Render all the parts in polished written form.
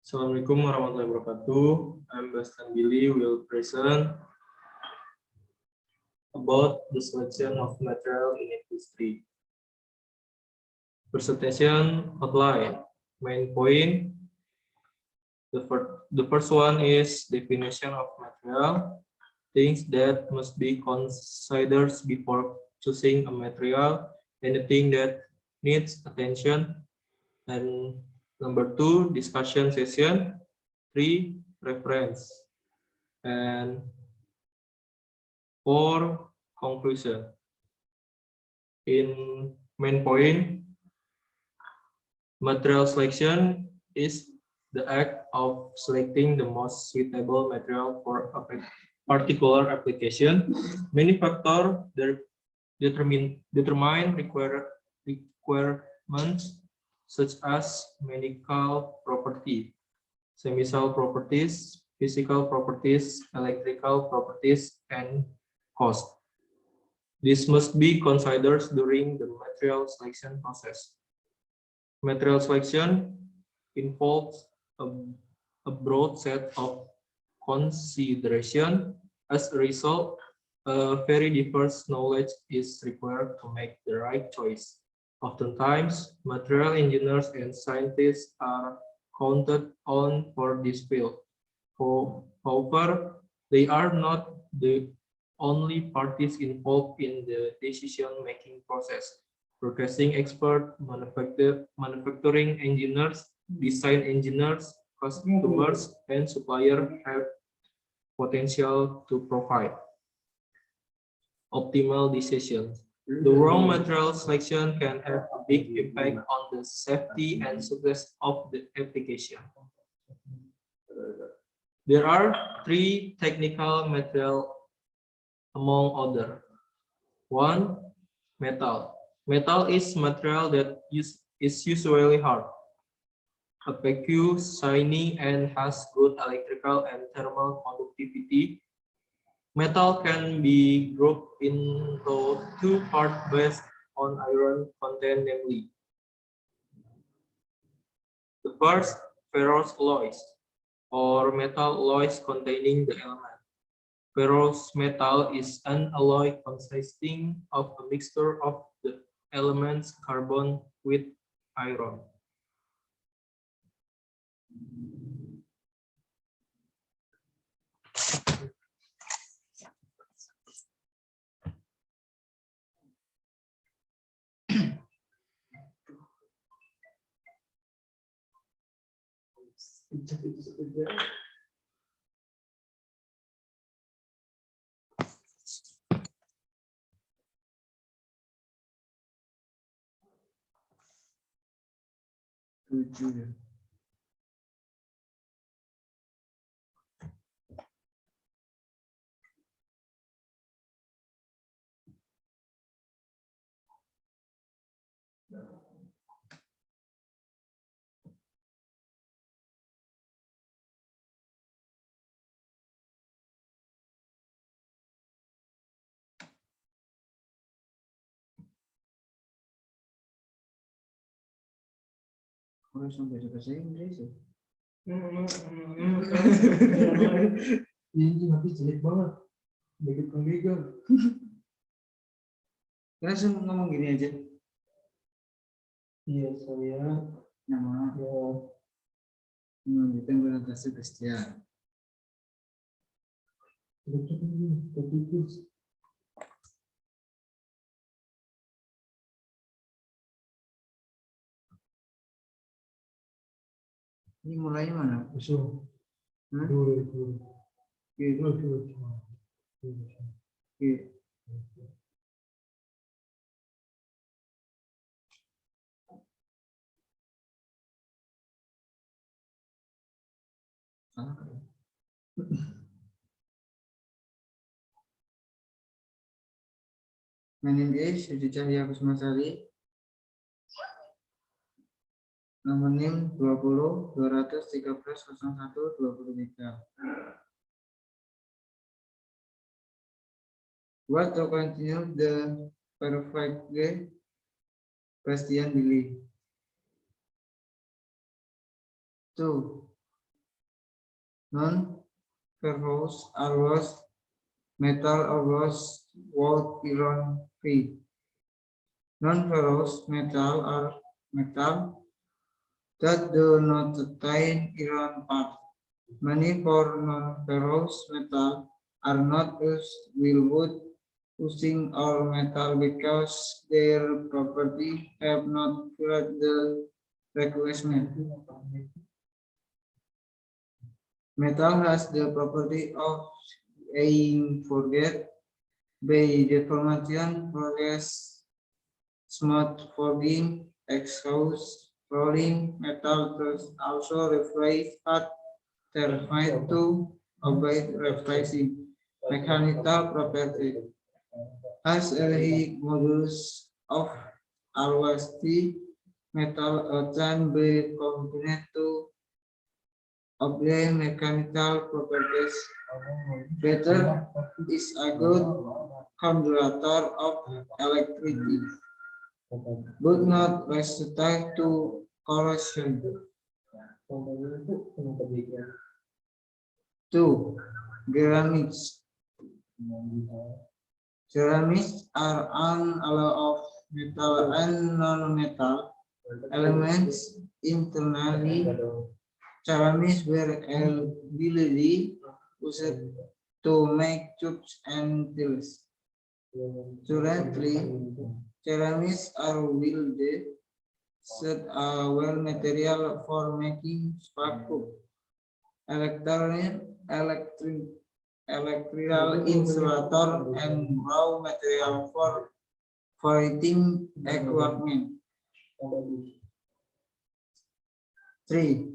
Assalamualaikum warahmatullahi wabarakatuh. I'm Bastian Billy will present about the selection of material in industry. Presentation outline. Main point. The first one is definition of material. Things that must be considered before choosing a material. Anything that needs attention. And number 2, discussion session. 3, reference. And 4, conclusion. In main point, material selection is the act of selecting the most suitable material for a particular application. Many factors determine requirements such as mechanical property, chemical properties, physical properties, electrical properties, and cost. This must be considered during the material selection process. Material selection involves a broad set of consideration. As a result, a very diverse knowledge is required to make the right choice. Oftentimes, material engineers and scientists are counted on for this field. However, they are not the only parties involved in the decision-making process. Purchasing experts, manufacturing engineers, design engineers, customers, and suppliers have potential to provide optimal decisions. The wrong material selection can have a big impact on the safety and success of the application. There are 3 technical materials among others. 1, metal. Metal is material that is usually hard, opaque, shiny, and has good electrical and thermal conductivity. Metal can be grouped into 2 parts based on iron content, namely. The first, ferrous alloys, or metal alloys containing the element. Ferrous metal is an alloy consisting of a mixture of the elements carbon with iron. Langsung belajar bahasa Inggris ya? Ini nanti jelek banget, dikit penggigal. Langsung ngomong gini aja. Iya, saya Nama ya melanjutkan presentasi Bastian. Ini mulai mana? Besok. Hah? Dulu. Oke. My name is Yudi Cahya Kusmasari. Nomor NIM 20 213 01 23. What to continue the perfect Bastian Billy. 2. Non-ferrous alloys metal alloys wood iron free. Non-ferrous metal are metal that do not contain iron parts. Many for non-ferrous metal are not used with wood, using or metal because their property have not fulfilled the requirement. Metal has the property of being forged by deformation, progress, smooth forging, exhaust, rolling. Metal does also reflect hard termite to avoid reflecting mechanical property. As a modulus of always metal can be combined to obtain mechanical properties. Better is a good conductor of electricity, but not resistant to corrosion. 2. Ceramics. Ceramics are an alloy of metal and non-metal elements internally. Ceramics were ability used to make tubes and tools. Currently, ceramics are wielded as a well material for making spark-proof, electrical insulator, and raw material for fighting equipment. 3.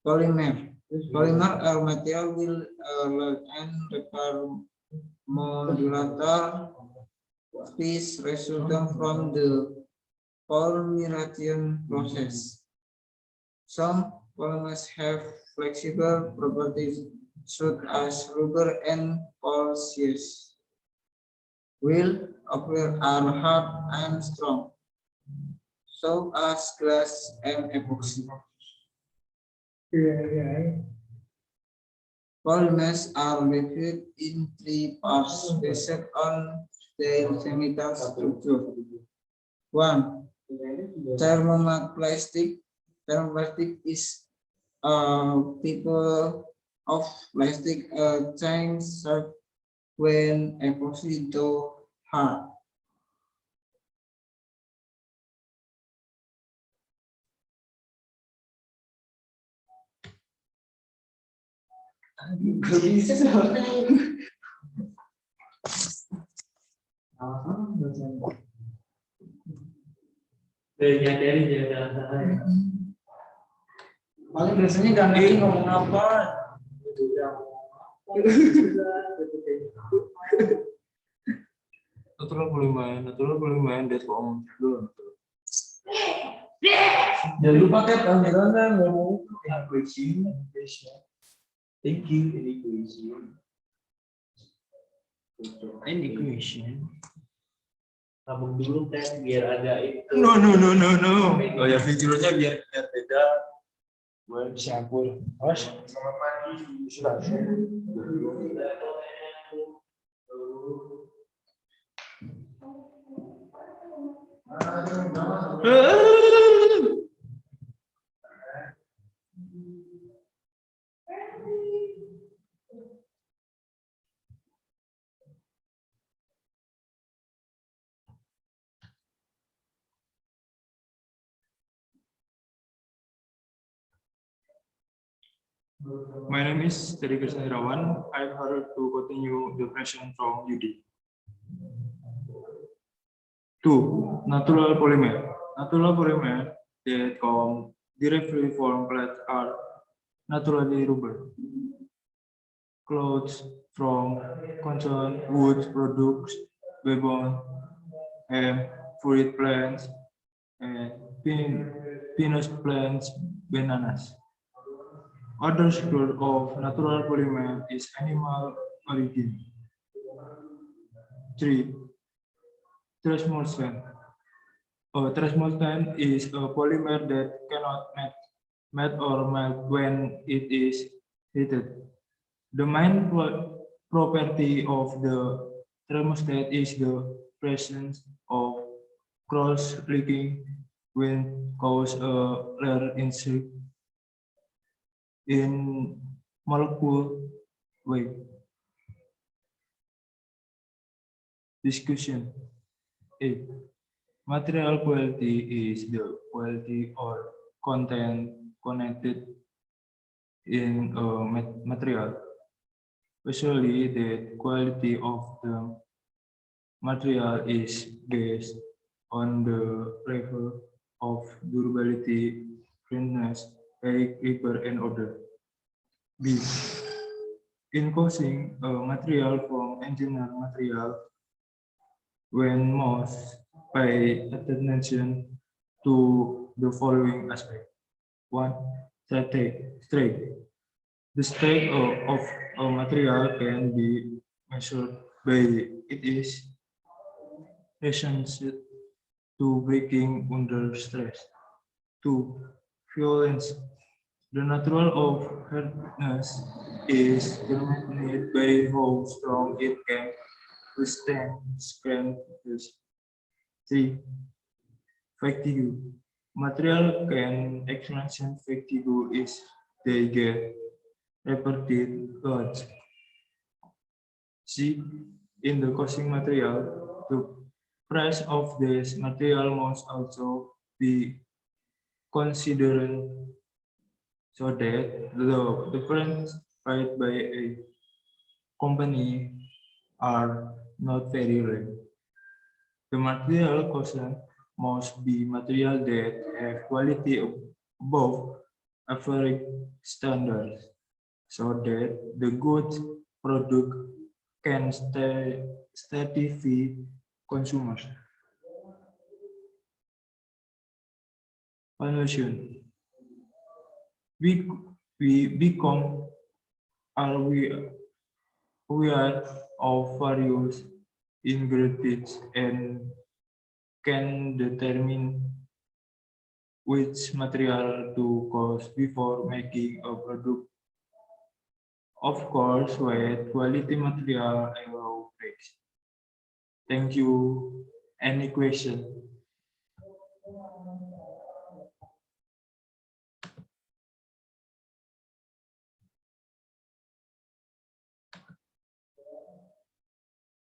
Polymer. Polymer are material will and repair modulator piece resulting from the polymerization process. Some polymers have flexible properties such as rubber and polymers. While others are hard and strong, so as glass and epoxy. Polymers are divided in 3 parts based on their chemical structure. 1. Thermoplastic. Thermoplastic is a type of plastic change shape when epoxy to hard. Paling biasanya gak ngerti ngomong apa. Natural polymer that form. Jangan lupa kan kamera ngomong Integration. Thinking integration. Tabung dulu kan biar ada itu. No. Oh ya, fiturnya biar beda. Gue bisa ampul. Mas, selamat pagi. Sudah. My name is Teddy Krisnarawan. I'm here to continue the question from UD. 2. Natural polymer. Natural polymer that come directly from plants are naturally rubber. Clothes from cotton, wood products, bamboo, hemp, fruit plants, and peanut plants, bananas. Other source of natural polymer is animal origin. 3. Transmulsion. Transmulsion is a polymer that cannot melt melt or melt when it is heated. The main property of the thermostat is the presence of cross-linking when cause a rare insect in molecule way. Discussion. A. Material quality is the quality or content connected in a material. Usually, the quality of the material is based on the level of durability, firmness, height, repair, and order. B. In causing a material from engineered material, when most pay attention to the following aspect. One, strength. The strength of a material can be measured by its resistance to breaking under stress. Two, violence. The natural of hardness is determined by how strong it can withstand strain. Three, fatigue. Material can experience fatigue if they get repeated loads. C. In the causing material, the price of this material must also be considered so that the difference paid by a company are not very rare. The material chosen must be material that have quality above average standards so that the good product can satisfy consumers. Conclusion. We, we become aware of various ingredients and can determine which material to use before making a product. Of course, with quality material and low price. Thank you. Any question?